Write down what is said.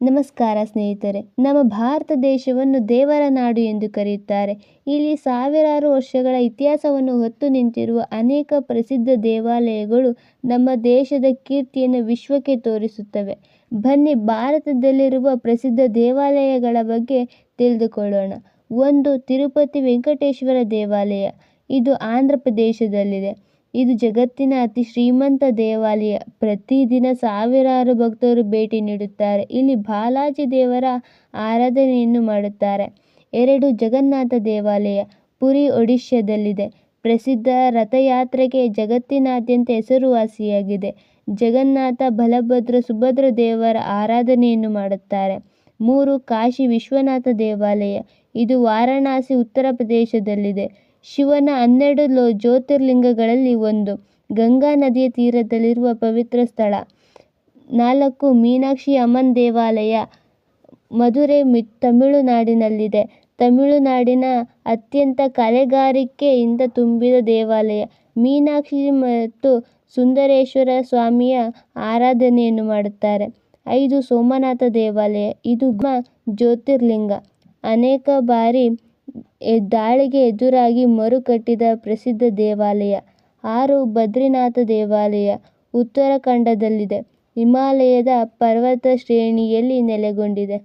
ನಮಸ್ಕಾರ ಸ್ನೇಹಿತರೆ. ನಮ್ಮ ಭಾರತ ದೇಶವನ್ನು ದೇವರ ನಾಡು ಎಂದು ಕರೆಯುತ್ತಾರೆ. ಇಲ್ಲಿ ಸಾವಿರಾರು ವರ್ಷಗಳ ಇತಿಹಾಸವನ್ನು ಹೊತ್ತು ನಿಂತಿರುವ ಅನೇಕ ಪ್ರಸಿದ್ಧ ದೇವಾಲಯಗಳು ನಮ್ಮ ದೇಶದ ಕೀರ್ತಿಯನ್ನು ವಿಶ್ವಕ್ಕೆ ತೋರಿಸುತ್ತವೆ. ಬನ್ನಿ ಭಾರತದಲ್ಲಿರುವ ಪ್ರಸಿದ್ಧ ದೇವಾಲಯಗಳ ಬಗ್ಗೆ ತಿಳಿದುಕೊಳ್ಳೋಣ. 1. ತಿರುಪತಿ ವೆಂಕಟೇಶ್ವರ ದೇವಾಲಯ. ಇದು ಆಂಧ್ರ ಪ್ರದೇಶದಲ್ಲಿದೆ. ಇದು ಜಗತ್ತಿನ ಅತಿ ಶ್ರೀಮಂತ ದೇವಾಲಯ. ಪ್ರತಿದಿನ ಸಾವಿರಾರು ಭಕ್ತರು ಭೇಟಿ ನೀಡುತ್ತಾರೆ. ಇಲ್ಲಿ ಬಾಲಾಜಿ ದೇವರ ಆರಾಧನೆಯನ್ನು ಮಾಡುತ್ತಾರೆ. 2. ಜಗನ್ನಾಥ ದೇವಾಲಯ. ಪುರಿ ಒಡಿಶಾದಲ್ಲಿದೆ. ಪ್ರಸಿದ್ಧ ರಥಯಾತ್ರೆಗೆ ಜಗತ್ತಿನಾದ್ಯಂತ ಹೆಸರುವಾಸಿಯಾಗಿದೆ. ಜಗನ್ನಾಥ, ಬಲಭದ್ರ, ಸುಭದ್ರ ದೇವರ ಆರಾಧನೆಯನ್ನು ಮಾಡುತ್ತಾರೆ. 3. ಕಾಶಿ ವಿಶ್ವನಾಥ ದೇವಾಲಯ. ಇದು ವಾರಣಾಸಿ, ಉತ್ತರ ಪ್ರದೇಶದಲ್ಲಿದೆ. ಶಿವನ 12 ಜ್ಯೋತಿರ್ಲಿಂಗಗಳಲ್ಲಿ ಒಂದು. ಗಂಗಾ ನದಿಯ ತೀರದಲ್ಲಿರುವ ಪವಿತ್ರ ಸ್ಥಳ. 4. ಮೀನಾಕ್ಷಿ ಅಮ್ಮನ್ ದೇವಾಲಯ. ಮಧುರೈ, ತಮಿಳುನಾಡಿನಲ್ಲಿದೆ. ತಮಿಳುನಾಡಿನ ಅತ್ಯಂತ ಕಲೆಗಾರಿಕೆಯಿಂದ ತುಂಬಿದ ದೇವಾಲಯ. ಮೀನಾಕ್ಷಿ ಮತ್ತು ಸುಂದರೇಶ್ವರ ಸ್ವಾಮಿಯ ಆರಾಧನೆಯನ್ನು ಮಾಡುತ್ತಾರೆ. 5. ಸೋಮನಾಥ ದೇವಾಲಯ. ಇದು ಜ್ಯೋತಿರ್ಲಿಂಗ. ಅನೇಕ ಬಾರಿ ದಾಳಿಗೆ ಎದುರಾಗಿ ಮರುಕಟ್ಟಿದ ಪ್ರಸಿದ್ಧ ದೇವಾಲಯ. 6. ಬದ್ರಿನಾಥ ದೇವಾಲಯ. ಉತ್ತರಾಖಂಡದಲ್ಲಿದೆ. ಹಿಮಾಲಯದ ಪರ್ವತ ಶ್ರೇಣಿಯಲ್ಲಿ ನೆಲೆಗೊಂಡಿದೆ.